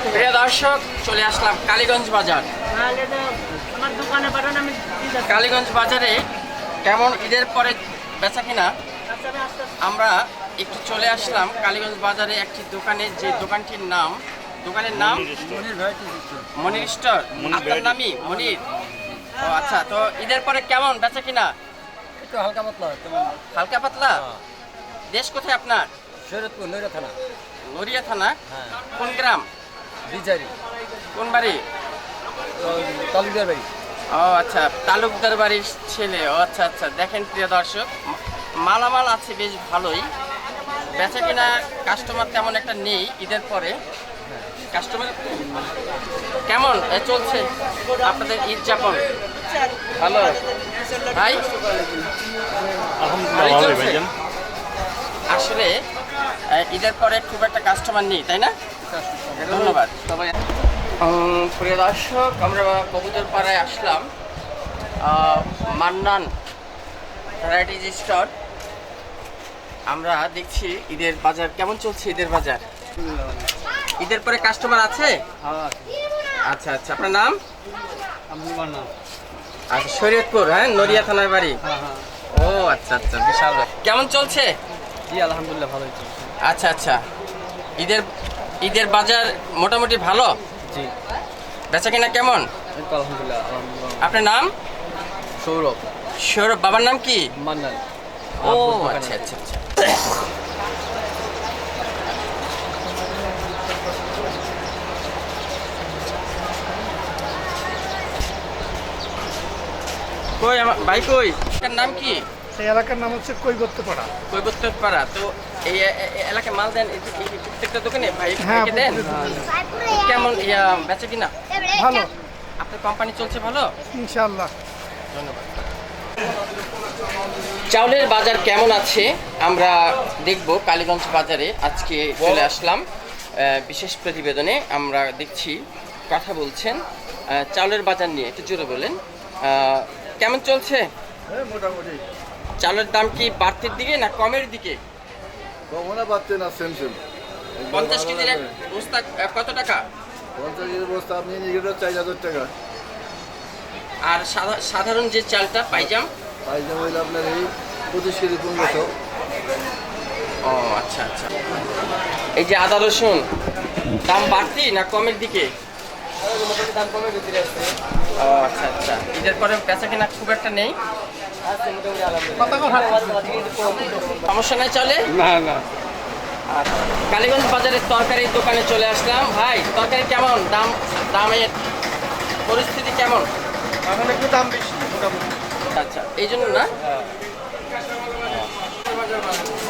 প্রিয় দর্শক, চলে আসলাম কালীগঞ্জ বাজার। কালীগঞ্জ বাজারে কেমন ঈদের পরে বেচা কিনা, আমরা একটু চলে আসলাম কালীগঞ্জ বাজারে একটি দোকানে, যে দোকানের নাম মনির স্টোর। আপনার নামই মনির? ও আচ্ছা, তো ঈদের পরে কেমন বেচা কিনা? একটু হালকা পাতলা। হালকা পাতলা। দেশ কোথায় আপনার? শরীয়তপুর নড়িয়া থানা। নড়িয়া থানা? হ্যাঁ। কোন গ্রাম? বিচারি। কোন বাড়ি? তালুকদার বাড়ি। ও আচ্ছা, তালুকদার বাড়ির ছেলে। ও আচ্ছা আচ্ছা। দেখেন প্রিয় দর্শক, মালামাল আছে বেশ ভালোই, বেচা কিনা কাস্টমার তেমন একটা নেই ঈদের পরে। কাস্টমার কেমন চলছে আপনাদের ঈদ যাপন? ভালো ভাই? ভালোই চলছে। আসলে ঈদের পরে খুব একটা কাস্টমার নেই, তাই না? ধন্যবাদ সবাই। প্রিয় দর্শক, আমরা কবুতর পাড়ায় আসলাম, মান্নান ভ্যারাইটিজ স্টোর। আমরা দেখছি ঈদের বাজার কেমন চলছে। ঈদের বাজার, ঈদের পরে কাস্টমার আছে? আচ্ছা আচ্ছা। আপনার নাম? আচ্ছা, শরীয়তপুর। হ্যাঁ, নড়িয়া থানার বাড়ি। ও আচ্ছা আচ্ছা, বিশাল। কেমন চলছে? জি আলহামদুলিল্লাহ ভালোই চলছে। আচ্ছা আচ্ছা। ঈদের বাজার মোটামুটি ভালো? জি। বেচা কিনা কেমন? আলহামদুলিল্লাহ। আপনার নাম? সৌরভ। সৌরভ। বাবার নাম কি? মান্নান। ও আচ্ছা আচ্ছা আচ্ছা। কই আমার ভাই, কই এর নাম কি? সেই এলাকার নাম হচ্ছে কৈবত্যপাড়া। কৈবত্যপাড়া। তো এই এলাকায় মাল দেন প্রত্যেকটা দোকানে ভাই? হ্যাঁ, দেন। কেমন বেচা কিনা? ভালো, আপনার কোম্পানি চলছে ভালো? ইনশাআল্লাহ। ধন্যবাদ। চাউলের বাজার কেমন আছে আমরা দেখব কালীগঞ্জ বাজারে। আজকে চলে আসলাম বিশেষ প্রতিবেদনে। আমরা দেখছি কথা বলছেন চাউলের বাজার নিয়ে। একটু জোরে বলেন, কেমন চলছে? মোটামুটি চালের দাম কি বাড়তির দিকে না কমের দিকে? কমনা পাচ্ছে না, সেম 50 কেজির এক বস্তা কত টাকা? 50 কেজির বস্তা আপনি নিয়ে গেলে 4000 টাকা। আর সাধারণ যে চালটা পাইজাম? পাইজাম হইলে আপনার এই 25 কেজি 1500। ও আচ্ছা আচ্ছা। এই যে আদা রসুন দাম বাড়তি না কমের দিকে? দাম কমে ভিতরে আছে। ও আচ্ছা আচ্ছা। ঈদের পরে বেচা কিনা খুব একটা নেই? সমস্যা নাই, চলে? না না। আচ্ছা, কালীগঞ্জ বাজারের তরকারির দোকানে চলে আসলাম। ভাই, তরকারি কেমন? দামের পরিস্থিতি কেমন? এখন একটু দাম বেশি মোটামুটি। আচ্ছা, এই জন্য না?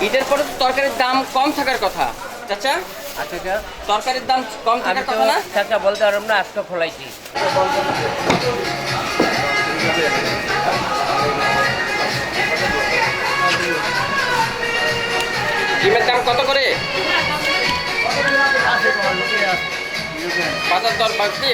ঈদের পরে তো তরকারির দাম কম থাকার কথা, চাচা। আচ্ছা তরকারির দাম কম থাকার কথা না? চাচা বলতে পারব না, আজকে খোলাইছি। ডিমের দাম কত করে? বাজার দর বাড়তি?